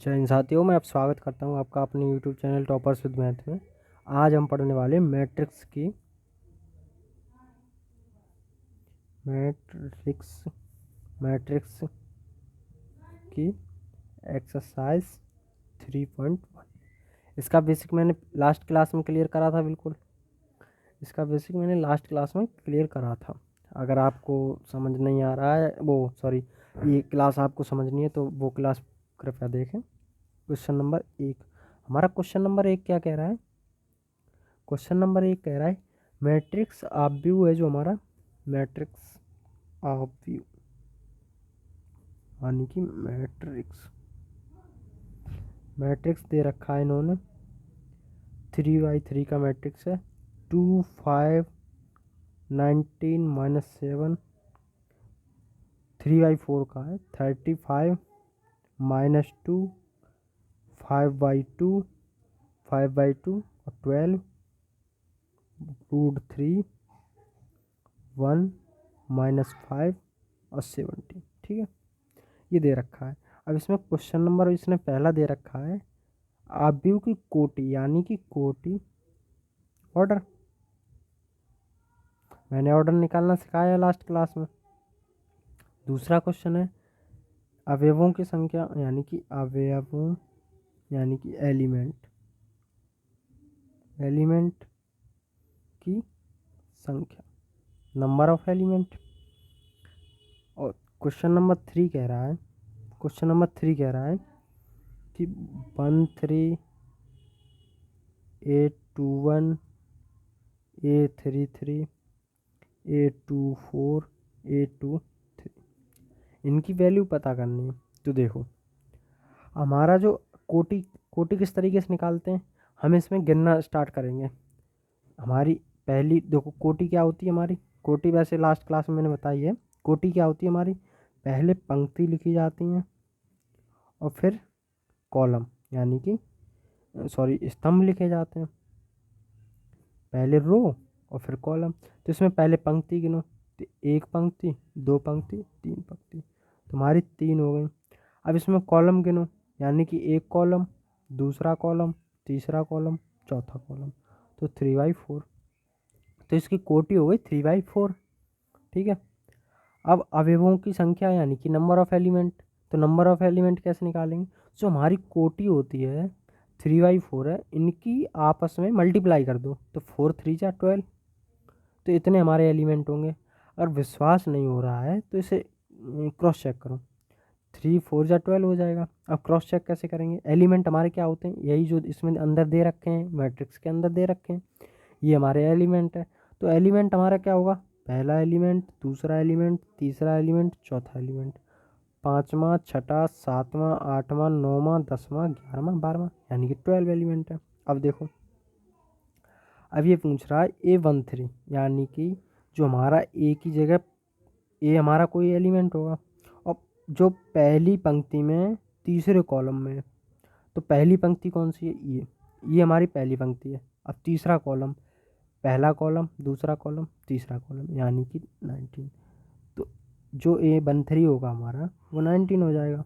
जय हिंद साथियों, मैं आप स्वागत करता हूं आपका अपने YouTube channel toppers with math में। आज हम पढ़ने वाले मैट्रिक्स की एक्सरसाइज 3.1। इसका बेसिक मैंने लास्ट क्लास में क्लियर करा था। बिल्कुल इसका बेसिक मैंने लास्ट क्लास में क्लियर करा था। अगर आपको समझ नहीं आ रहा है ये क्लास आपको समझनी है तो वो क्लास कृपया देखें। क्वेश्चन नंबर 1, हमारा क्वेश्चन नंबर 1 क्या कह रहा है? क्वेश्चन नंबर 1 कह रहा है मैट्रिक्स ऑफ व्यू है जो हमारा मैट्रिक्स ऑफ व्यू यानी कि मैट्रिक्स दे रखा है इन्होंने 3/3 का मैट्रिक्स है। 2 5 19 -7 3/4 का है। 35 -2 5/2 5/2 और 12 √3 1 -5 और 70। ठीक है, ये दे रखा है। अब इसमें क्वेश्चन नंबर इसने पहला दे रखा है आव्यूह की कोटि यानी कि कोटि ऑर्डर। मैंने ऑर्डर निकालना सिखाया लास्ट क्लास में। दूसरा क्वेश्चन है अवयवों की संख्या यानी कि एलिमेंट की संख्या, नंबर ऑफ एलिमेंट। और क्वेश्चन नंबर 3 कह रहा है कि 1 3 8 2 1 8 3 3 8 2 4 8 2 3, इनकी वैल्यू पता करनी है। तो देखो हमारा जो कोटि किस तरीके से निकालते हैं, हम इसमें गिनना स्टार्ट करेंगे। हमारी पहली देखो कोटि क्या होती है। हमारी कोटि वैसे लास्ट क्लास में मैंने बताई है। कोटि क्या होती है हमारी, पहले पंक्ति लिखी जाती हैं और फिर कॉलम यानी कि स्तंभ लिखे जाते हैं। पहले रो और फिर कॉलम। तो इसमें पहले पंक्ति गिनो तो 1 पंक्ति 2 पंक्ति 3 पंक्ति, तुम्हारी 3 हो गई। अब इसमें कॉलम गिनो यानी कि 1 कॉलम, दूसरा कॉलम, तीसरा कॉलम, चौथा कॉलम, तो 3/4। तो इसकी कोटि हो गई 3/4। ठीक है, अब अवयवों की संख्या यानी कि नंबर ऑफ एलिमेंट। तो नंबर ऑफ एलिमेंट कैसे निकालेंगे? जो हमारी कोटि होती है 3/4 है, इनकी आपस में मल्टीप्लाई कर दो तो 4 3 जा 12, तो इतने हमारे एलिमेंट होंगे। अगर विश्वास नहीं हो रहा है तो इसे क्रॉस चेक करो। 3 4 जा 12 हो जाएगा। अब क्रॉस चेक कैसे करेंगे? एलिमेंट हमारे क्या होते हैं, यही जो इसमें अंदर दे रखे हैं, मैट्रिक्स के अंदर दे रखे हैं, ये हमारे एलिमेंट है। तो एलिमेंट हमारा क्या होगा, पहला एलिमेंट, दूसरा एलिमेंट, तीसरा एलिमेंट, चौथा एलिमेंट, पाँचवा, छठा, सातवां, आठवां, नौवां, 10वां, 11वां, 12वां, यानी कि 12 एलिमेंट है। अब देखो अब ये पूछ रहा है A13 यानी कि जो हमारा ए की जगह ए हमारा कोई एलिमेंट होगा और जो पहली पंक्ति में तीसरे कॉलम में है। तो पहली पंक्ति कौन सी है? ये हमारी पहली पंक्ति है। अब तीसरा कॉलम, पहला कॉलम, दूसरा कॉलम, तीसरा कॉलम, यानी कि 19। तो जो A13 होगा हमारा वो 19 हो जाएगा।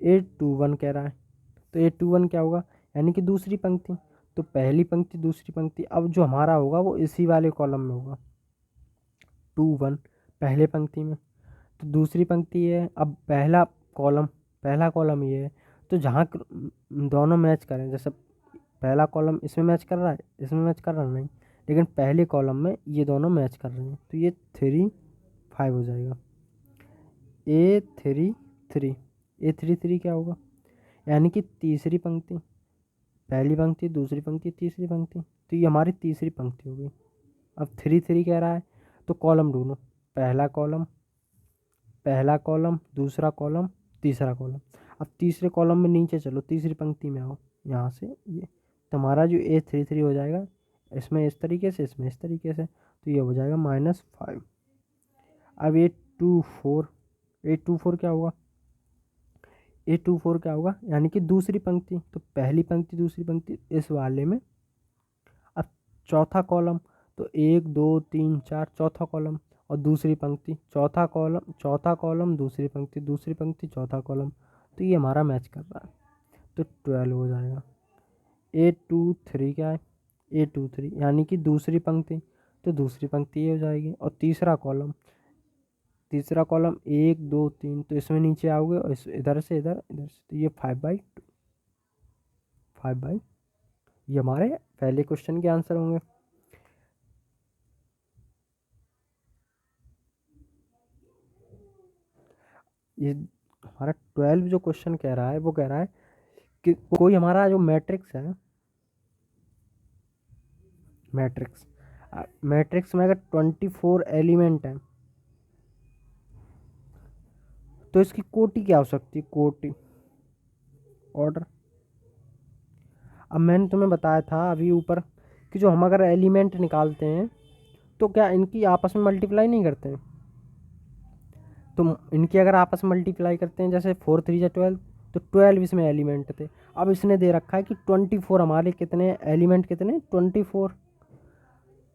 821 कह रहा है तो 821 क्या होगा, यानी कि दूसरी पंक्ति। तो पहली पंक्ति, दूसरी पंक्ति, अब जो हमारा होगा वो इसी वाले कॉलम में होगा। 21 पहले पंक्ति में, तो दूसरी पंक्ति है। अब पहला कॉलम ये है, तो जहाँ दोनों मैच करें, जैसे पहला कॉलम इसमें मैच कर रहा है, इसमें मैच कर रहा नहीं, लेकिन पहले कॉलम में ये दोनों मैच कर रहे हैं, तो ये 3 5 हो जाएगा। A33 क्या होगा, यानी कि तीसरी पंक्ति, पहली पंक्ति, दूसरी पंक्ति, तीसरी पंक्ति, तो ये हमारी तीसरी पंक्ति हो गई। अब 3 3 कह रहा है तो कॉलम ढूंढो, पहला कॉलम, दूसरा कॉलम, तीसरा कॉलम। अब तीसरे कॉलम में नीचे चलो, तीसरी पंक्ति में आओ, यहाँ से ये तुम्हारा जो A33 हो जाएगा, इसमें इस तरीके से, इसमें इस तरीके से, तो ये हो जाएगा -5। अब A24 क्या होगा, A24 क्या होगा, यानी कि दूसरी पंक्ति। तो पहली पंक्ति, दूसरी पंक्ति इस वाले में। अब चौथा कॉलम, तो 1 2 3 4 चौथा कॉलम, और दूसरी पंक्ति, चौथा कॉलम, दूसरी पंक्ति, चौथा कॉलम, तो ये हमारा मैच कर रहा है। तो 12 हो जाएगा। A23 क्या है, A23 यानी कि दूसरी पंक्ति, तो दूसरी पंक्ति ये हो जाएगी। और तीसरा कॉलम 1 2 3, तो इसमें नीचे आओगे और इधर से इधर, इधर से, तो ये 5/2, 5/, ये हमारे पहले क्वेश्चन के आंसर होंगे। ये हमारा 12 जो क्वेश्चन कह रहा है वो कह रहा है कि कोई हमारा जो मैट्रिक्स है, मैट्रिक्स में अगर 24 एलिमेंट है तो इसकी कोटि क्या हो सकती है, कोटि, ऑर्डर। अब मैंने तुम्हें बताया था अभी ऊपर कि जो हम अगर एलिमेंट निकालते हैं तो क्या इनकी आपस में मल्टीप्लाई नहीं करते हैं, तो इनकी अगर आपस में मल्टीप्लाई करते हैं, जैसे 4 3 12, तो 12 इसमें एलिमेंट थे। अब इसने दे रखा है कि 24 हमारे कितने एलिमेंट, कितने 24,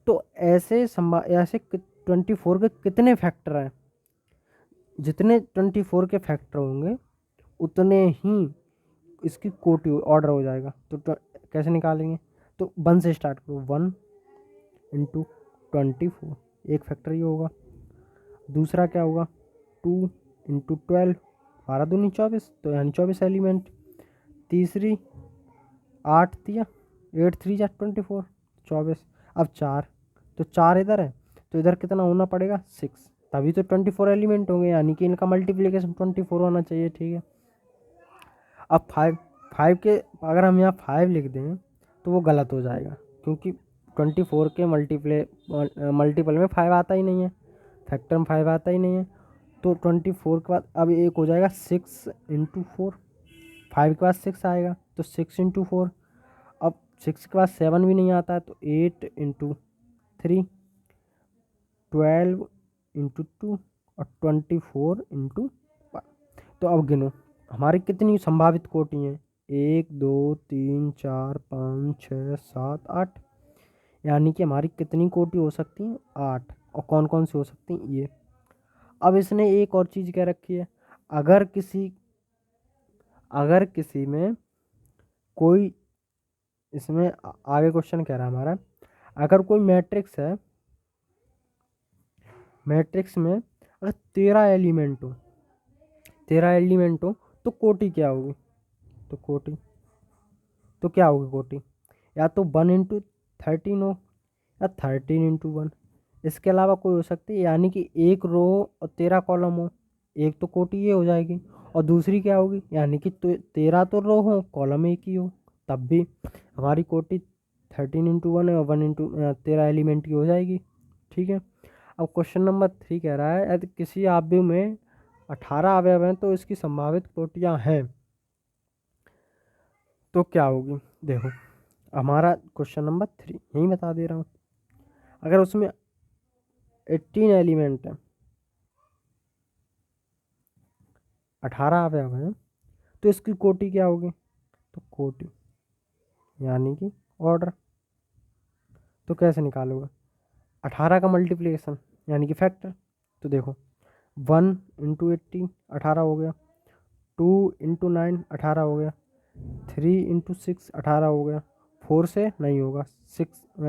तो ऐसे 24 के कितने फैक्टर हैं, जितने 24 के फैक्टर होंगे उतने ही इसकी कोटि ऑर्डर हो जाएगा। तो कैसे निकालेंगे, तो 1 से स्टार्ट करो, 1 इंटू 24, एक फैक्टर ये होगा। दूसरा क्या होगा, 2 इंटू 12, 12 दूनी 24, तो यानी 24 एलिमेंट। तीसरी 8 3 24, 24। अब 4, तो 4 इधर है, तो इधर कितना होना पड़ेगा, 6, तभी तो 24 एलिमेंट होंगे, यानी कि इनका मल्टीप्लिकेशन 24 होना चाहिए, ठीक है। अब 5, 5 के अगर हम यहाँ 5 लिख दें तो वो गलत हो जाएगा, क्योंकि 24 के मल्टीपल में 5 आता ही नहीं है, फैक्टर में 5 आता ही नहीं है। तो 24 के बाद अब एक हो जाएगा 6 इंटू 4, 5 के बाद 6 आएगा, तो 6 इंटू 4। अब 6 के बाद 7 भी नहीं आता है, तो 8 इंटू 3, 12 इंटू 2, और 24 इंटू 1। तो अब गिनो हमारी कितनी संभावित कोटि हैं, 1 2 3 4 5 6 7 8, यानी कि हमारी कितनी कोटि हो सकती हैं, 8। और कौन कौन सी हो सकती हैं, ये। अब इसने एक और चीज़ कह रखी है, अगर किसी में कोई, इसमें आगे क्वेश्चन कह रहा है हमारा, अगर कोई मैट्रिक्स में अगर 13 एलिमेंट हो तो कोटि क्या होगी, तो क्या होगी कोटि, या तो 1 इंटू 13 हो, या 13 इंटू 1। इसके अलावा कोई हो सकती है, यानी कि एक रो और 13 कॉलम हो, एक तो कोटि ये हो जाएगी। और दूसरी क्या होगी, यानी कि 13 तो रो हो, कॉलम एक ही हो, तब भी हमारी कोटि 13 इंटू 1 है, और 1 इंटू 13 एलिमेंट की हो जाएगी, ठीक है। अब क्वेश्चन नंबर 3 कह रहा है, यदि किसी अवयव में 18 अवयव हैं तो इसकी संभावित कोटियाँ हैं, तो क्या होगी। देखो हमारा क्वेश्चन नंबर 3 यही बता दे रहा हूँ, अगर उसमें 18 एलिमेंट है, 18 अवयव हैं, तो इसकी कोटि क्या होगी, तो कोटि यानी कि ऑर्डर। तो कैसे निकालोगे, 18 का मल्टीप्लिकेशन यानी कि फैक्टर। तो देखो 1 इंटू 18 18 हो गया, 2 इंटू 9 18 हो गया, 3 इंटू 6 18 हो गया, 4 से नहीं होगा,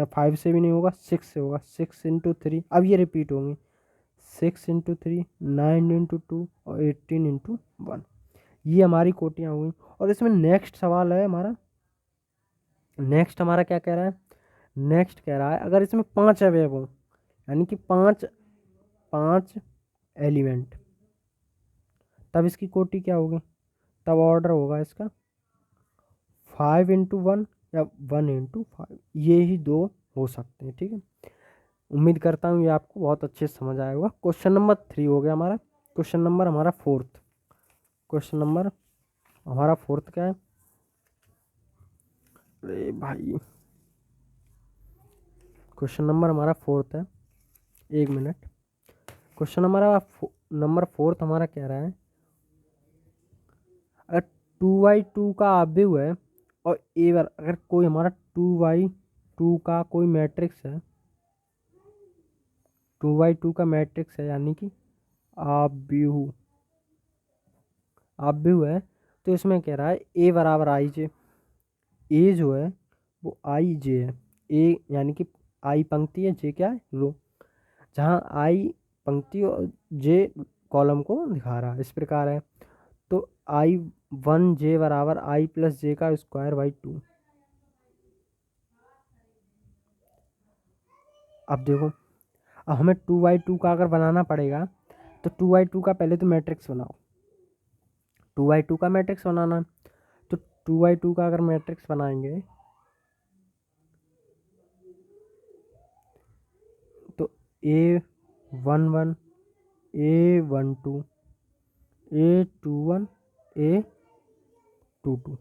5 से भी नहीं होगा, 6 से होगा, 6 इंटू 3, अब ये रिपीट होंगे, 6 इंटू 3, 9 इंटू 2, और 18 इंटू 1। ये हमारी कोटियाँ हुई। और इसमें नेक्स्ट सवाल है हमारा, नेक्स्ट हमारा क्या कह रहा है, नेक्स्ट कह रहा है अगर इसमें 5 अवयव हों, यानी कि 5 एलिमेंट, तब इसकी कोटि क्या होगी, तब ऑर्डर होगा इसका 5 इंटू 1 या 1 इंटू 5, ये ही दो हो सकते हैं, ठीक है। उम्मीद करता हूँ ये आपको बहुत अच्छे से समझ आया होगा। क्वेश्चन नंबर 3 हो गया हमारा। क्वेश्चन नंबर हमारा फोर्थ, क्वेश्चन नंबर हमारा फोर्थ क्या है, अरे भाई क्वेश्चन नंबर हमारा फोर्थ है, 1 मिनट। क्वेश्चन नंबर फोर्थ हमारा कह रहा है, अगर 2/2 का अवयव है और अगर कोई हमारा 2/2 का कोई मैट्रिक्स है, 2/2 का मैट्रिक्स है, यानी कि अवयव है, तो इसमें कह रहा है ए बराबर आई जे। ए जो है वो आई जे है। ए यानी कि आई पंक्ति है, जे क्या है, रो। जहाँ आई पंक्ति और जे कॉलम को दिखा रहा है, इस प्रकार है। तो आई वन जे बराबर आई प्लस जे का स्क्वायर बाई 2। अब देखो, अब हमें 2/2 का अगर बनाना पड़ेगा तो 2/2 का पहले तो मैट्रिक्स बनाओ। 2/2 का मैट्रिक्स बनाना, तो 2/2 का अगर मैट्रिक्स बनाएंगे तो A11 A12 A21 A22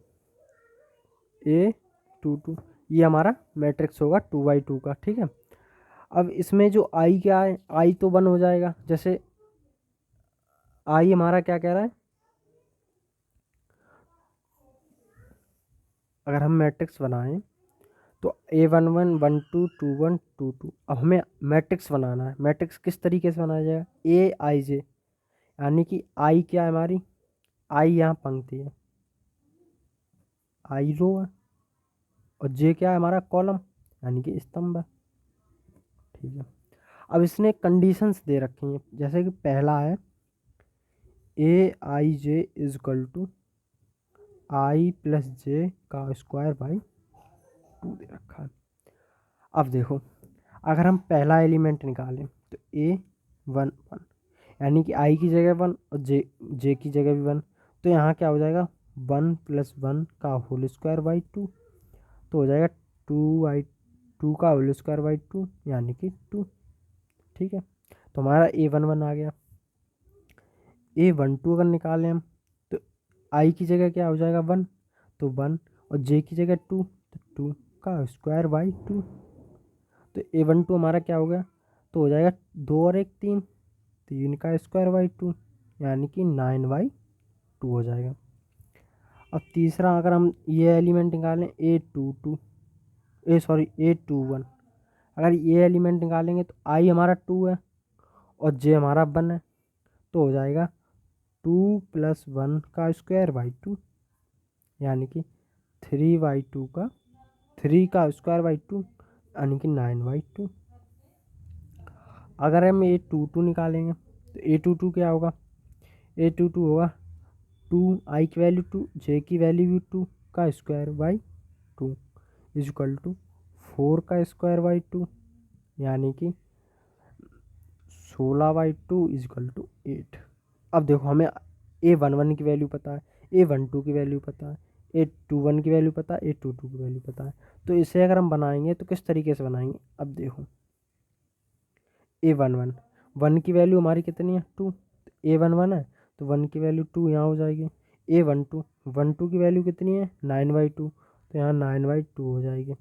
A22, ये हमारा मैट्रिक्स होगा 2/2 का। ठीक है, अब इसमें जो आई क्या है, आई तो 1 हो जाएगा। जैसे आई हमारा क्या कह रहा है, अगर हम मैट्रिक्स बनाएं तो A11 12 21 22। अब हमें मैट्रिक्स बनाना है। मैट्रिक्स किस तरीके से बनाया जाएगा, ए आई जे, यानी कि आई क्या है हमारी, आई यहाँ पंक्ति है, आई रो है, और जे क्या है हमारा कॉलम, यानी कि स्तंभ है। ठीक है, अब इसने कंडीशंस दे रखी हैं। जैसे कि पहला है a i j is equal to i plus j का स्क्वायर बाई 2 दे रखा है। अब देखो, अगर हम पहला एलिमेंट निकालें तो A11, यानी कि आई की जगह 1 और जे की जगह भी 1, तो यहाँ क्या हो जाएगा 1 + 1 का होल स्क्वायर बाई 2, तो हो जाएगा 2/2 का होल स्क्वायर बाई 2, यानी कि 2। ठीक है, तो हमारा A11 आ गया। A12 अगर निकालें हम तो आई की जगह क्या हो जाएगा 1, तो 1, और जे की जगह 2, तो 2 का स्क्वायर बाई 2। तो A12 हमारा क्या हो गया, तो हो जाएगा 2 और 1 3, 3 का स्क्वायर बाई 2, यानी कि 9/2 हो जाएगा। अब तीसरा अगर हम ये एलिमेंट निकालें A21, अगर ये एलिमेंट निकालेंगे तो आई हमारा 2 है और जे हमारा 1 है, तो हो जाएगा 2 + 1 का स्क्वायर बाई 2, यानी कि 3/2 का 3 का स्क्वायर बाई 2, यानी कि 9/2। अगर हम A22 निकालेंगे तो A22 क्या होगा, A22 होगा 2 आई की वैल्यू 2 जे की वैल्यू भी 2 का square by 2 is equal to 4 का स्क्वायर बाई 2, यानी कि 16/2 इज इक्वल टू 8। अब देखो, हमें A11 की वैल्यू पता है, A12 की वैल्यू पता है, A21 की वैल्यू पता है, A22 की वैल्यू पता है। तो इसे अगर हम बनाएंगे तो किस तरीके से बनाएंगे, अब देखो A11 1 की वैल्यू हमारी कितनी है 2, A11 है तो 1 की वैल्यू 2 यहाँ हो जाएगी। A12 की वैल्यू कितनी है 9/2, तो यहाँ 9/2 हो जाएगी।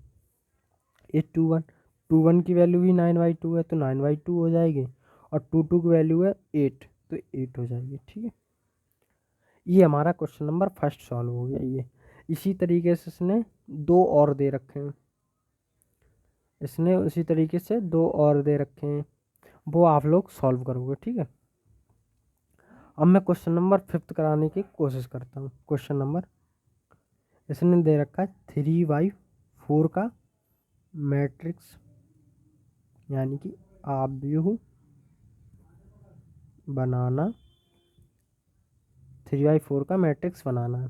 A21 की वैल्यू भी 9/2 है तो 9/2 हो जाएगी, और 22 की वैल्यू है 8, तो 8 हो जाएगी। ठीक है, ये हमारा क्वेश्चन नंबर फर्स्ट सॉल्व हो गया। ये इसी तरीके से इसने दो और दे रखे हैं, इसने उसी तरीके से दो और दे रखे हैं, वो आप लोग सॉल्व करोगे। ठीक है, अब मैं क्वेश्चन नंबर 5 कराने की कोशिश करता हूँ। क्वेश्चन नंबर इसने दे रखा है 3/4 का मैट्रिक्स, यानी कि आव्यूह बनाना, 3/4 का मैट्रिक्स बनाना है।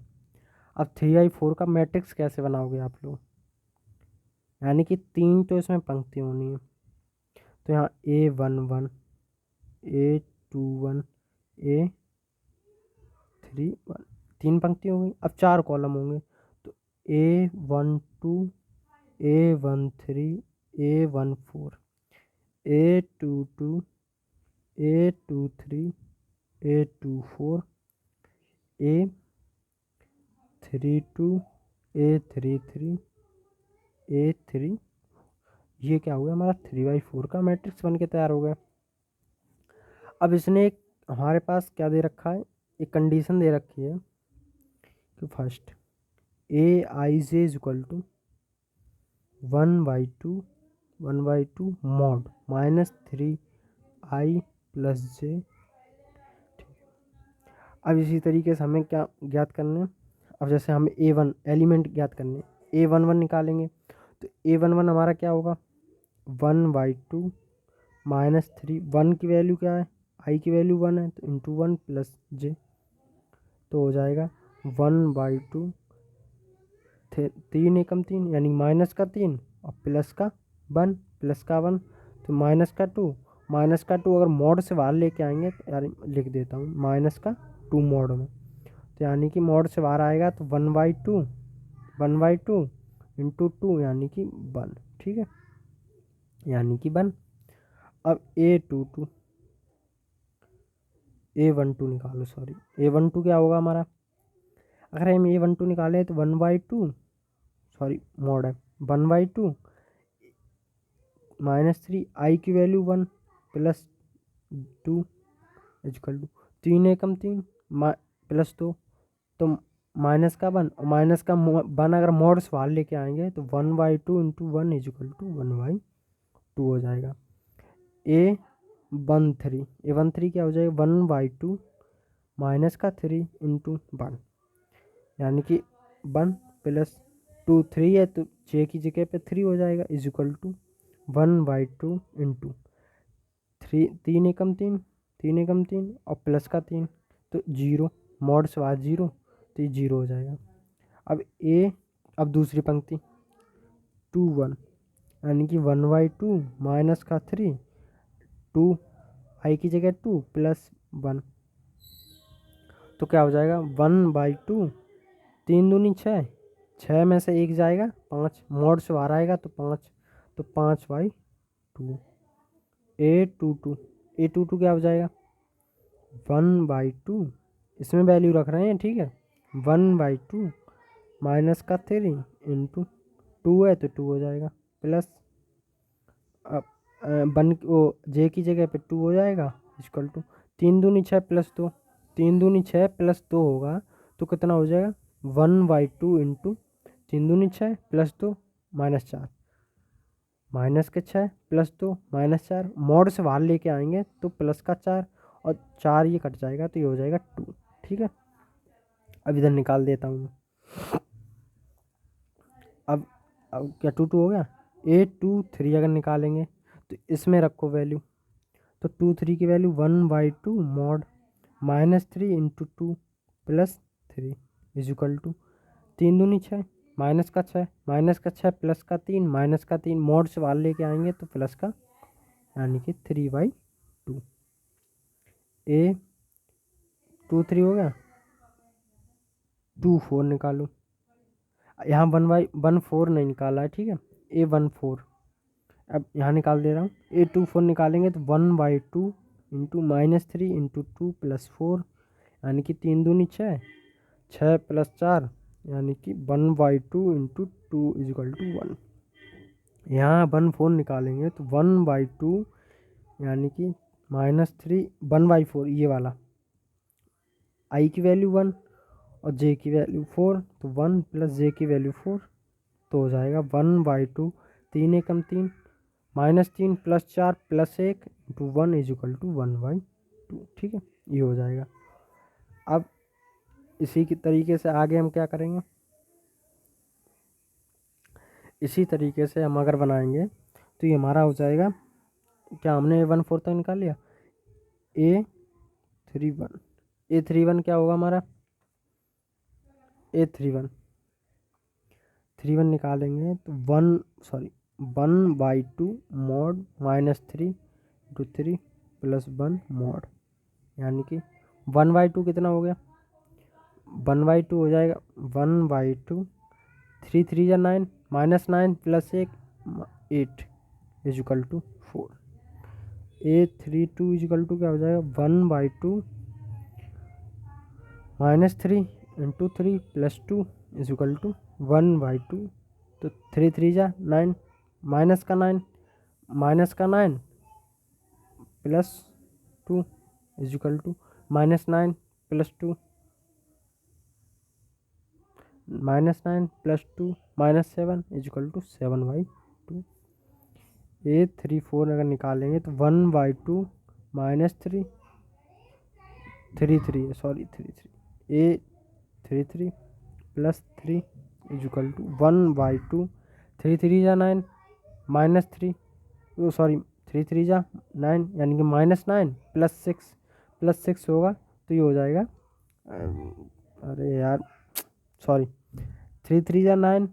अब 3/4 का मैट्रिक्स कैसे बनाओगे आप लोग, यानी कि 3 तो इसमें पंक्ति होनी है, तो यहाँ A11 A21 A31, 3 पंक्ति हो गई। अब 4 कॉलम होंगे, तो A12 A13 A14 A22 A23 A24 A32 A33 A3, ये क्या हो गया हमारा 3/4 का मैट्रिक्स बन के तैयार हो गया। अब इसने एक हमारे पास क्या दे रखा है, एक कंडीशन दे रखी है कि first Aij is equal to 1/2 mod -3i + j। अब इसी तरीके से हमें क्या ज्ञात करना है, अब जैसे हम A1 एलिमेंट ज्ञात करने, A11 निकालेंगे तो A11 हमारा क्या होगा 1/2 -3, 1 की वैल्यू क्या है, I की वैल्यू 1 है तो इंटू 1 प्लस j, तो हो जाएगा 1/2 3 एकम 3 यानी माइनस का 3 और प्लस का 1 तो माइनस का 2 अगर मॉड से बाहर लेके आएंगे तो यार लिख देता हूँ -2 मॉड में, तो यानी कि मॉड से बाहर आएगा तो 1/2 इंटू 2 यानी कि 1, ठीक है, यानी कि 1। अब A12 निकालो, सॉरी A12 क्या होगा हमारा, अगर हम A12 निकालें तो 1/2 सॉरी मॉड है 1/2 -3 I की वैल्यू 1 प्लस 2 इजकल टू 3 एकम 3 प्लस 2 तो माइनस का 1 और माइनस का 1 अगर मॉड से बाहर लेके आएंगे तो 1/2 इंटू 1 इजकल टू 1/2 हो जाएगा। A13 क्या हो जाएगा 1/2 माइनस का 3 इंटू 1 यानी कि 1 प्लस 2 3 है तो 6 की जगह पे 3 हो जाएगा इजकल टू 1/2 इंटू 3 एकम 3 और प्लस का 3 तो 0, मॉड से बाद 0 तो ये 0 हो जाएगा। अब दूसरी पंक्ति 2 1 यानी कि 1/2 माइनस का 3 2 I की जगह 2 प्लस 1 तो क्या हो जाएगा 1/2 3 दूनी 6, 6 में से 1 जाएगा 5, मॉड से बाहर आएगा तो 5 तो 5/2। A22 क्या हो जाएगा 1/2, इसमें वैल्यू रख रहे हैं, ठीक है, 1/2 माइनस का 3 इंटू 2 है तो 2 हो जाएगा प्लस जे की जगह पे 2 हो जाएगा इक्वल टू 3 दूनी 6 प्लस 2, 3 दूनी 6 प्लस 2 होगा तो कितना हो जाएगा 1/2 इंटू 3 दूनी 6 प्लस 2 -4 माइनस के 6 प्लस 2 -4 मॉड से बाहर लेके आएंगे तो प्लस का 4 और 4 ये कट जाएगा तो ये हो जाएगा 2, ठीक है। अब इधर निकाल देता हूँ अब क्या 2 हो गया। A23 अगर निकालेंगे तो इसमें रखो वैल्यू, तो 2 3 की वैल्यू 1/2 मॉड -3 इंटू 2 प्लस 3 इजकल टू 3 दूनी 6 माइनस का 6 प्लस का 3 माइनस का 3 मॉड से बाहर लेके आएंगे तो प्लस का यानी कि 3/2। A23 हो गया। 24 निकालो, यहाँ 1/4 नहीं निकाला है, ठीक है, A14 अब यहाँ निकाल दे रहा हूँ। A24 निकालेंगे तो 1/2 इंटू -3 इंटू 2 प्लस 4 यानी कि 3 दूनी 6 प्लस 4 यानी कि 1/2 इंटू 2 इजकल टू 1। यहाँ 1/4 निकालेंगे तो 1/2 यानी कि -3 1/4 ये वाला I की वैल्यू 1 और J की वैल्यू 4 तो 1 प्लस J की वैल्यू 4 तो हो जाएगा 1/2 3 एकम 3 -3 plus 4 plus 1 into 1 is equal to 1/2, ठीक है, ये हो जाएगा। अब इसी की तरीके से आगे हम क्या करेंगे, इसी तरीके से हम अगर बनाएंगे तो ये हमारा हो जाएगा, क्या हमने A14 तक निकाल लिया। A31 क्या होगा हमारा A31 निकालेंगे तो 1/2 मॉड -3 इंटू 3 प्लस 1 मॉड यानी कि 1/2 कितना हो गया 1/2 हो जाएगा 1/2 3 3 या 9 -9 plus 1 8 is equal to 4। A32 is equal to क्या हो जाएगा 1/2 -3 इंटू 3 प्लस 2 इजकल टू 1/2 तो 3 3 जा 9 माइनस का 9 plus 2 is equal to -9 plus 2 -9 plus 2 -7 is equal to 7/2। A34 अगर निकालेंगे तो 1/2 -3 3 3 A33 प्लस 3 इजिकल टू 1/2। 3 3 जा 9 -3, सॉरी 3 3 जा 9 यानी कि -9 प्लस 6 होगा तो ये हो जाएगा, अरे यार सॉरी, 3 3 जा 9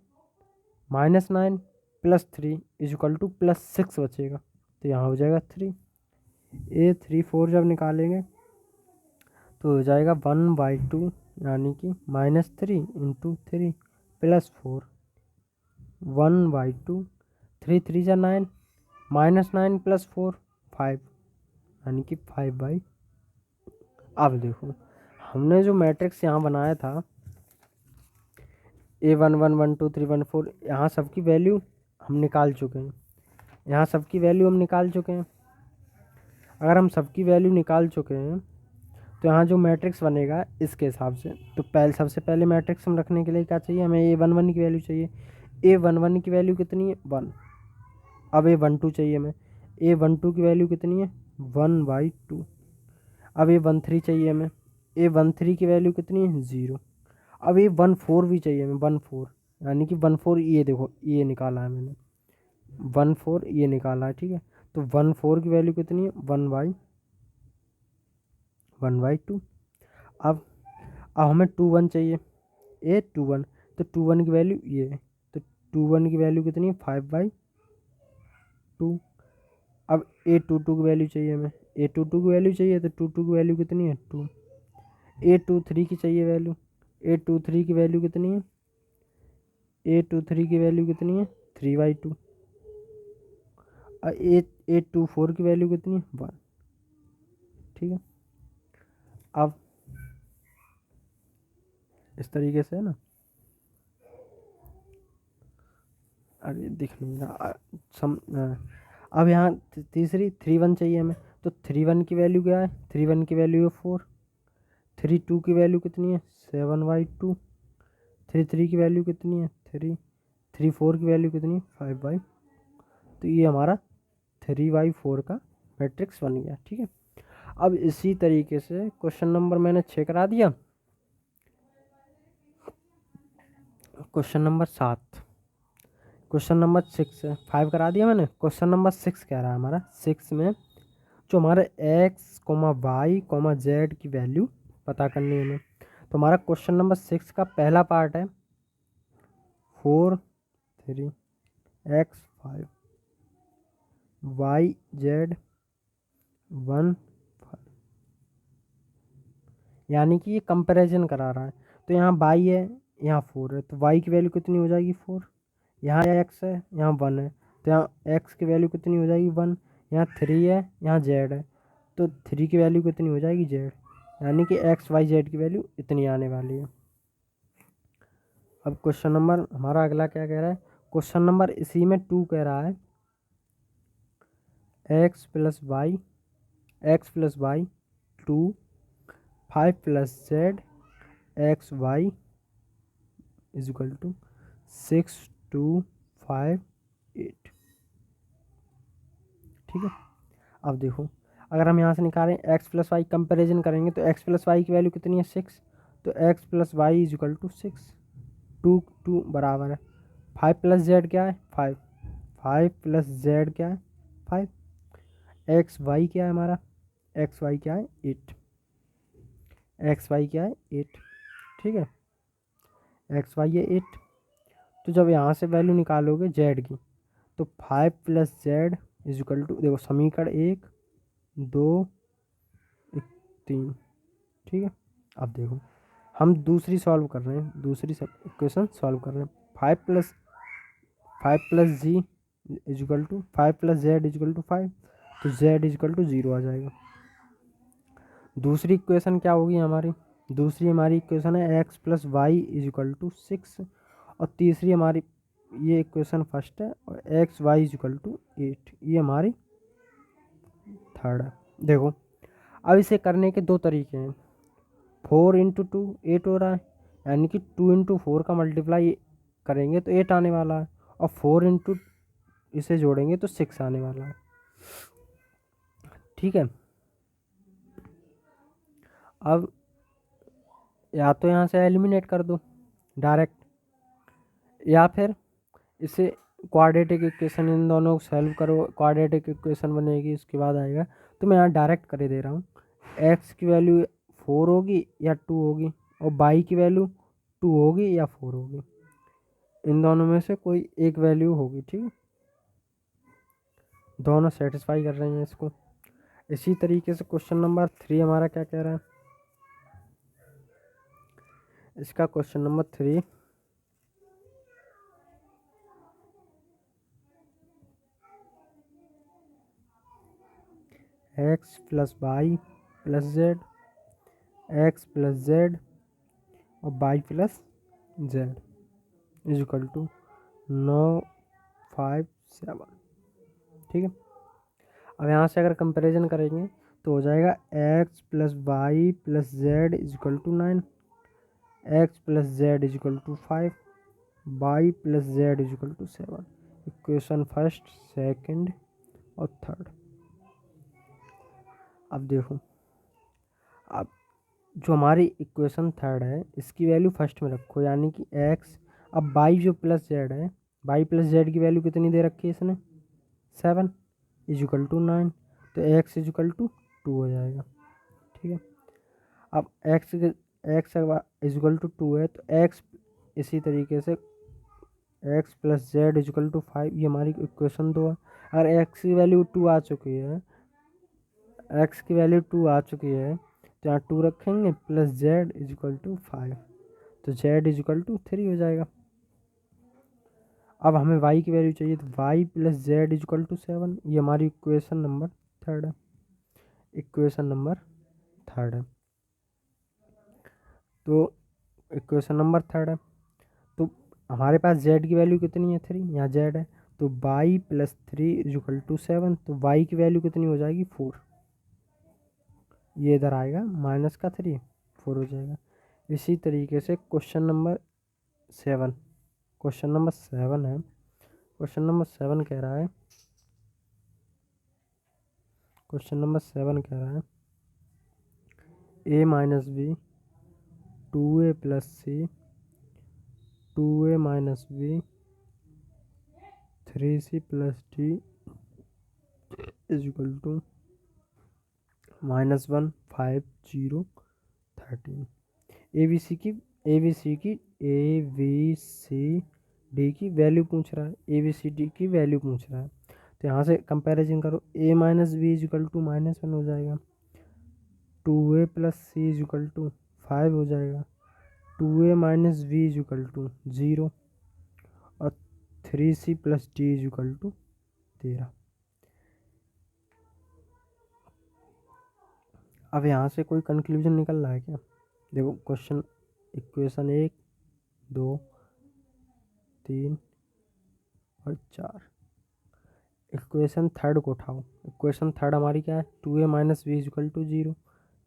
-9 प्लस 3 इजिकल टू प्लस 6 बचेगा, तो यहाँ हो जाएगा 3। ए 3 4 जब निकालेंगे तो हो जाएगा 1/2 यानी कि -3 इंटू 3 प्लस 4 1/2। 3 3 जा 9 -9 प्लस 4 5 यानी कि 5/। अब देखो हमने जो मैट्रिक्स यहाँ बनाया था A1 1 1 2 3 1 4, यहाँ सबकी वैल्यू हम निकाल चुके हैं, यहाँ सबकी वैल्यू हम निकाल चुके हैं। अगर हम सबकी वैल्यू निकाल चुके हैं तो यहाँ जो मैट्रिक्स बनेगा इसके हिसाब से, तो सबसे पहले मैट्रिक्स हम रखने के लिए क्या चाहिए, हमें A11 की वैल्यू चाहिए। A11 की वैल्यू कितनी है 1। अब A12 चाहिए हमें, A12 की वैल्यू कितनी है 1/2। अब A13 चाहिए हमें, A13 की वैल्यू कितनी है 0। अब A14 भी चाहिए हमें 14, यानी कि 14 ये देखो ये निकाला है मैंने 14 ये निकाला है, ठीक है। तो 14 की वैल्यू कितनी है 1/2। अब हमें 21 चाहिए, A21, तो 21 की वैल्यू ये है, तो 21 की वैल्यू कितनी है 5/2। अब A22 की वैल्यू चाहिए हमें, A22 की वैल्यू चाहिए तो 22 की वैल्यू कितनी है 2। A23 की चाहिए वैल्यू, A23 की वैल्यू कितनी है, A23 की वैल्यू कितनी है 3/2। A24 की वैल्यू कितनी है 1, ठीक है। अब इस तरीके से है ना, अरे दिख नहीं रहा अब यहाँ तीसरी 3 1 चाहिए हमें, तो 3 1 की वैल्यू क्या है, 3 1 की वैल्यू है 4। 3 2 की वैल्यू कितनी है 7/2। 3 3 की वैल्यू कितनी है 3। 3 4 की वैल्यू कितनी है 5/। तो ये हमारा 3/4 का मैट्रिक्स बन गया, ठीक है। अब इसी तरीके से क्वेश्चन नंबर मैंने 6 करा दिया। क्वेश्चन नंबर 7, क्वेश्चन नंबर 6 है, 5 करा दिया मैंने। क्वेश्चन नंबर 6 कह रहा है हमारा, 6 में जो हमारे x, y, z की वैल्यू पता करनी है हमें। तो हमारा क्वेश्चन नंबर 6 का पहला पार्ट है 4 3 x 5 y z 1 5, यानी कि ये कंपैरिजन करा रहा है। तो यहाँ y है, यहाँ 4 है, तो y की वैल्यू कितनी हो जाएगी 4। यहाँ x है, यहाँ 1 है, तो यहाँ x की वैल्यू कितनी हो जाएगी 1। यहाँ 3 है, यहाँ z है, तो 3 की वैल्यू कितनी हो जाएगी z, यानी कि x y z की वैल्यू इतनी आने वाली है। अब क्वेश्चन नंबर हमारा अगला क्या कह रहा है, क्वेश्चन नंबर इसी में 2 कह रहा है x plus y 2 5 plus z x y is equal to 6 2 5 8, ठीक है। अब देखो अगर हम यहाँ से निकालें x प्लस वाई कंपेरिजन करेंगे तो x प्लस वाई की वैल्यू कितनी है 6, तो x plus y is equal to 6। 2 2 बराबर है 5 प्लस जेड क्या है 5, 5 प्लस जेड क्या है 5, एक्स वाई क्या है हमारा, एक्स वाई क्या है 8, एक्स वाई क्या है 8, ठीक है। एक्स वाई है 8। तो जब यहाँ से वैल्यू निकालोगे जेड की तो 5 plus z is equal to, देखो समीकरण 1 2 3, ठीक है। अब देखो हम दूसरी सॉल्व कर रहे हैं, दूसरी इक्वेशन सॉल्व कर रहे हैं। 5 plus z is equal to 5 plus z is equal to 5, तो जेड इज इक्वल टू 0 आ जाएगा। दूसरी इक्वेशन क्या होगी हमारी, दूसरी हमारी इक्वेशन है x plus y is equal to 6, और तीसरी हमारी ये इक्वेशन फर्स्ट है, और x y is equal to 8 ये हमारी थर्ड है। देखो अब इसे करने के दो तरीके हैं, 4 इंटू 2 8 हो रहा है, यानी कि 2 इंटू 4 का मल्टीप्लाई करेंगे तो 8 आने वाला है, और 4 इंटू इसे जोड़ेंगे तो 6 आने वाला है, ठीक है। अब या तो यहाँ से एलिमिनेट कर दो, डायरेक्ट, या फिर इसे क्वाड्रेटिक इक्वेशन इन दोनों को सॉल्व करो, क्वाड्रेटिक इक्वेशन बनेगी, उसके बाद आएगा। तो मैं यहाँ डायरेक्ट कर दे रहा हूँ, एक्स की वैल्यू 4 होगी या 2 होगी, और वाई की वैल्यू 2 होगी या 4 होगी, इन दोनों में से कोई एक वैल्यू होगी। ठीक है, दोनों सेटिस्फाई कर रही हैं इसको। इसी तरीके से क्वेश्चन नंबर 3 हमारा क्या कह रहा है, इसका question number 3, x plus y plus z, x plus z और y plus z is equal to 957। ठीक है, अब यहाँ से अगर कंपैरिजन करेंगे तो हो जाएगा x plus y plus z is equal to 9, x plus z is equal to 5, y plus z is equal to 7। Equation first, second और थर्ड। अब देखो, अब जो हमारी इक्वेशन थर्ड है इसकी वैल्यू फर्स्ट में रखो, यानी कि एक्स। अब वाई जो प्लस जेड है, वाई प्लस जेड की वैल्यू कितनी दे रखी है इसने, 7 इज इक्वल टू 9, तो एक्स इज इक्वल टू 2 हो जाएगा। ठीक है, अब एक्स इज इक्वल टू 2 है, तो एक्स इसी तरीके से x plus z is equal to 5, ये हमारी इक्वेशन 2 है। अगर एक्स की वैल्यू 2 आ चुकी है, एक्स की वैल्यू 2 आ चुकी है, तो यहाँ 2 रखेंगे plus z is equal to 5, तो जेड इज इक्वल टू 3 हो जाएगा। अब हमें y की वैल्यू चाहिए, तो y plus z is equal to 7, ये हमारी इक्वेशन नंबर थर्ड है, इक्वेशन नंबर थर्ड है। तो इक्वेशन नंबर थर्ड है, तो हमारे पास z की वैल्यू कितनी है, 3, यहाँ z है, तो y plus 3 is equal to 7, तो y की वैल्यू कितनी हो जाएगी, 4, ये इधर आएगा माइनस का 3, 4 हो जाएगा। इसी तरीके से क्वेश्चन नंबर 7, क्वेश्चन नंबर 7 है, क्वेश्चन नंबर 7 कह रहा है, क्वेश्चन नंबर 7 कह रहा है a minus b 2a plus c 2a minus b 3c plus d is equal to -1 5 0 13। A b c की ए बी सी डी की वैल्यू पूछ रहा है, ए बी सी डी की वैल्यू पूछ रहा है, तो यहाँ से कंपैरिजन करो, a minus b is equal to -1 हो जाएगा, 2a plus c is equal to 5 हो जाएगा, 2a minus b is equal to 0 और 3c plus d is equal to 13। अब यहाँ से कोई कंक्लूजन निकल रहा है क्या, देखो क्वेश्चन, इक्वेशन 1 2 3 और 4, इक्वेशन थर्ड को उठाओ, इक्वेशन थर्ड हमारी क्या है, 2a minus b is equal to 0,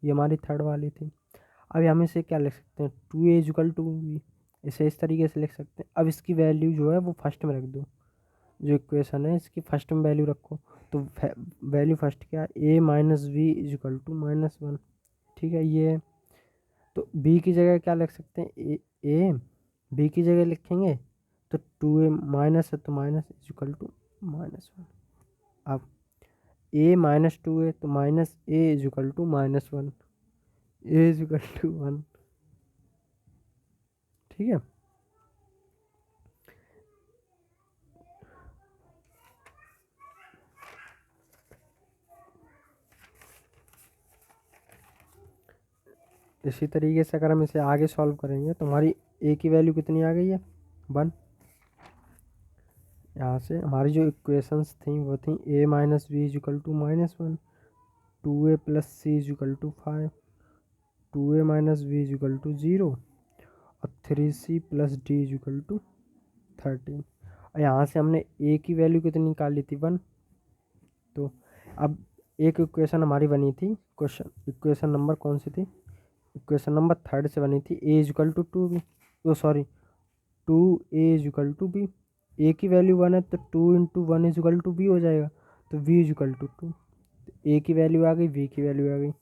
ये हमारी थर्ड वाली थी। अब हम इसे क्या लिख सकते हैं, 2a is equal to B, इसे इस तरीके से लिख सकते हैं। अब इसकी वैल्यू जो है वो फर्स्ट में रख दो, जो इक्वेशन है इसकी फर्स्ट में वैल्यू रखो, तो वैल्यू फर्स्ट क्या है, a minus b is equal to -1। ठीक है, ये तो b की जगह क्या लिख सकते हैं, a b की जगह लिखेंगे तो 2a माइनस है तो माइनस इज इक्वल टू -1। अब a माइनस 2 है तो minus a is equal to -1, a is equal to 1। ठीक है, इसी तरीके से अगर हम इसे आगे सॉल्व करेंगे तो हमारी a की वैल्यू कितनी आ गई है, 1। यहाँ से हमारी जो इक्वेशंस थी वो थी a minus b is equal to -1, 2a plus c is equal to 5, 2a minus b is equal to 0 और 3c plus d is equal to 13। और यहाँ से हमने a की वैल्यू कितनी निकाली थी, 1। तो अब एक इक्वेशन हमारी बनी थी, क्वेश्चन इक्वेशन नंबर कौन सी थी, इक्वेशन नंबर थर्ड से बनी थी, a is equal to 2 b, oh sorry 2a is equal to b, a की वैल्यू 1 है तो 2 into 1 is equal to b हो जाएगा, तो v is equal to 2, a की वैल्यू आ गई, v की वैल्यू आ गई।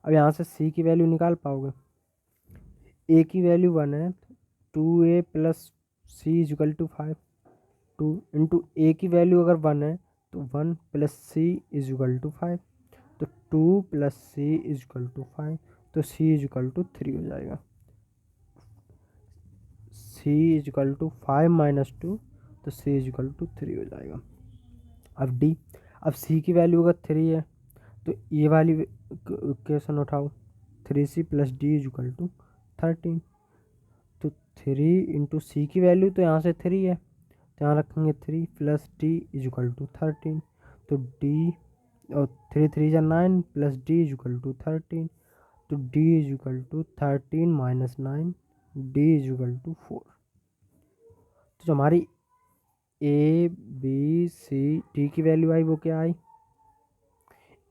अब यहाँ से c की वैल्यू निकाल पाओगे, a की वैल्यू 1 है 2a plus c is equal to 5, 2 into a की वैल्यू अगर 1 है तो 1 प्लस सी इजकल टू 5, तो 2 प्लस सी इजकल टू 5, तो सी इजकल टू 3 हो जाएगा। सी इजकल टू 5 माइनस 2, तो सी इजकल टू 3 हो जाएगा। अब डी, अब सी की वैल्यू अगर 3 है तो ये वाली क्वेश्चन उठाओ, 3c plus D is equal to 13, तो 3 इंटू सी की वैल्यू तो यहाँ से 3 है, तो यहाँ रखेंगे 3 प्लस डी इजकल टू 13, तो डी और 3 3 जा 9 प्लस डी इजकल टू 13, तो d is equal to 13 minus 9, d is equal to 4। तो जो हमारी ए बी सी डी की वैल्यू आई वो क्या आई,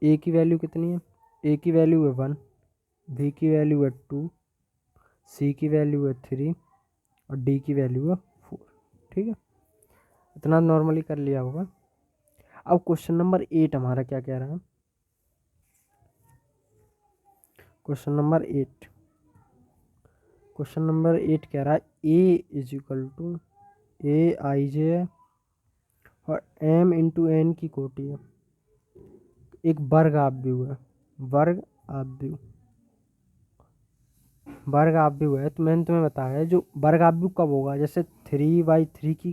ए की वैल्यू कितनी है, ए की वैल्यू है 1, बी की वैल्यू है 2, सी की वैल्यू है 3 और डी की वैल्यू है 4। ठीक है, इतना नॉर्मली कर लिया होगा। अब क्वेश्चन नंबर 8 हमारा क्या कह रहा है, क्वेश्चन नंबर 8, क्वेश्चन नंबर 8 कह रहा है ए is equal to A i जे है और एम इंटू एन की कोटि है, एक वर्ग आव्यूह है, वर्ग आव्यूह, वर्ग आव्यूह है। तो मैंने तुम्हें बताया है जो वर्ग आव्यूह कब होगा, जैसे 3/3 की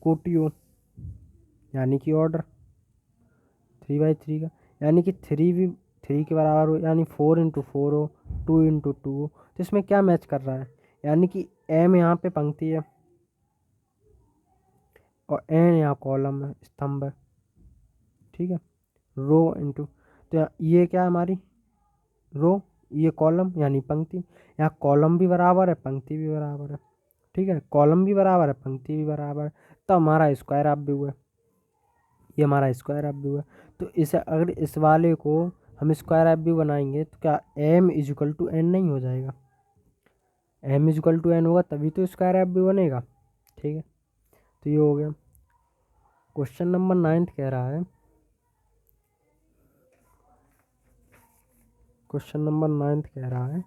कोटि हो, यानी कि ऑर्डर 3/3 का, यानी कि 3 भी 3 के बराबर हो, यानी 4 इंटू 4 हो, 2 इंटू 2 हो। तो इसमें क्या मैच कर रहा है, यानी कि एम यहाँ पे पंक्ति है और एन यहाँ कॉलम है, स्तंभ है। ठीक है, रो इंटू, तो ये क्या है हमारी रो, ये कॉलम यानी पंक्ति, यहाँ कॉलम भी बराबर है पंक्ति भी बराबर है। ठीक है, कॉलम भी बराबर है पंक्ति भी बराबर है, तो हमारा स्क्वायर आव्यूह है, ये हमारा स्क्वायर आव्यूह है। तो इसे अगर इस वाले को हम स्क्वायर आव्यूह बनाएंगे तो क्या एम इजकल टू एन नहीं हो जाएगा, एम इजकल टू एन होगा तभी तो स्क्वायर आव्यूह बनेगा। ठीक है, तो ये हो गया। क्वेश्चन नंबर 9 कह रहा है, क्वेश्चन नंबर 9 कह रहा है,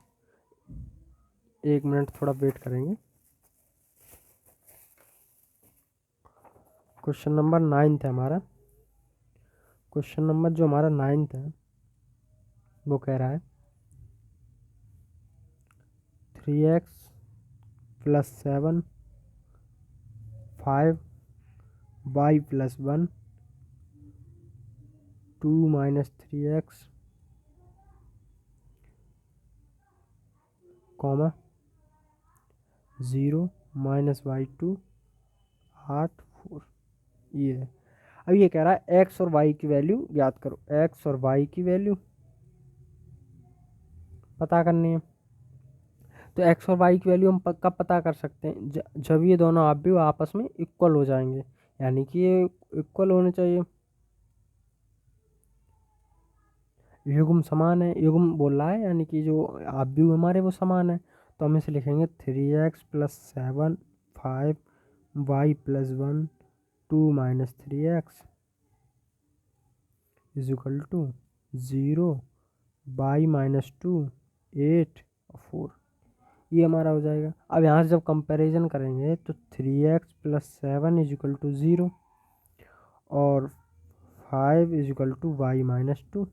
1 मिनट थोड़ा वेट करेंगे। क्वेश्चन नंबर 9 है हमारा, क्वेश्चन नंबर जो हमारा 9 है वो कह रहा है 3x प्लस 7 5y प्लस 1 2 minus 3x comma 0 minus y2 8 4, ये है। अब ये कह रहा है x और y की वैल्यू याद करो, x और y की वैल्यू पता करनी है। तो x और y की वैल्यू हम कब पता कर सकते हैं, जब ये दोनों आव्यूह आपस में इक्वल हो जाएंगे, यानी कि ये इक्वल होने चाहिए, युग्म समान है, युग्म बोल रहा है यानी कि जो आव्यूह हमारे वो समान है। तो हम इसे लिखेंगे 3x प्लस 7 5y प्लस 1 2 minus 3x is equal to 0 y minus 2 8 और 4, ये हमारा हो जाएगा। अब यहाँ से जब कंपैरिजन करेंगे तो 3x plus 7 is equal to 0 और 5 is equal to y minus 2,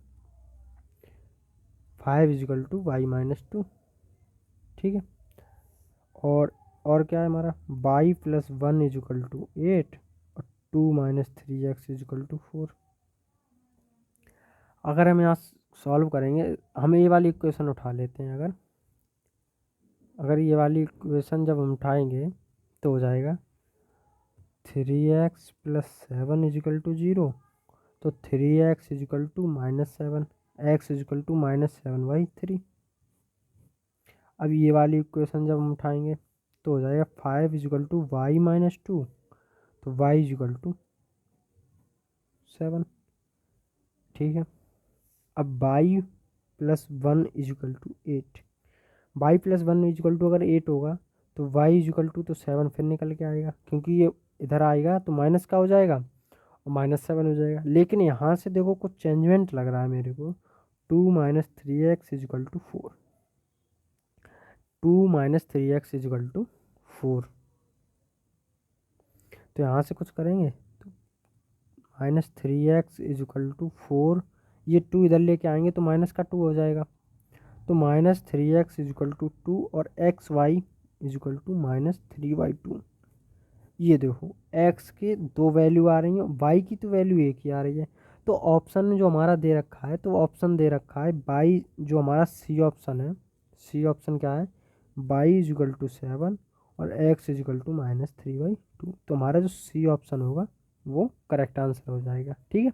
5 is equal to y minus 2। ठीक है, और क्या है हमारा y plus 1 is equal to 8 और 2 minus 3x is equal to 4। अगर हम यहाँ सॉल्व करेंगे, हम ये वाली इक्वेशन उठा लेते हैं, अगर ये वाली इक्वेशन जब हम उठाएंगे तो हो जाएगा 3x plus 7 is equal to 0, तो 3x is equal to minus 7, x is equal to minus 7/3। अब ये वाली इक्वेशन जब हम उठाएंगे तो हो जाएगा 5 is equal to y minus 2, तो y इज इक्वल टू 7। ठीक है, अब y plus 1 is equal to 8, y plus 1 is equal to अगर 8 होगा तो y इज इक्वल टू तो 7 फिर निकल के आएगा, क्योंकि ये इधर आएगा तो माइनस का हो जाएगा और -7 हो जाएगा। लेकिन यहाँ से देखो कुछ चेंजमेंट लग रहा है मेरे को, 2 minus 3x is equal to 4, 2 minus 3x is equal to 4। तो यहाँ से कुछ करेंगे तो -3x इज इक्वल टू 4, ये 2 इधर लेके आएंगे तो माइनस का 2 हो जाएगा, तो -3x इज इक्वल टू 2 और x y is equal to -3y2। ये देखो x के दो वैल्यू आ रही हैं, y की तो वैल्यू एक ही आ रही है। तो ऑप्शन में जो हमारा दे रखा है, तो ऑप्शन दे रखा है बाई, जो हमारा सी ऑप्शन है, सी ऑप्शन क्या है, बाई इज इक्वल टू 7 और x इज इक्वल टू -3/2। तो हमारा जो सी ऑप्शन होगा वो करेक्ट आंसर हो जाएगा। ठीक है।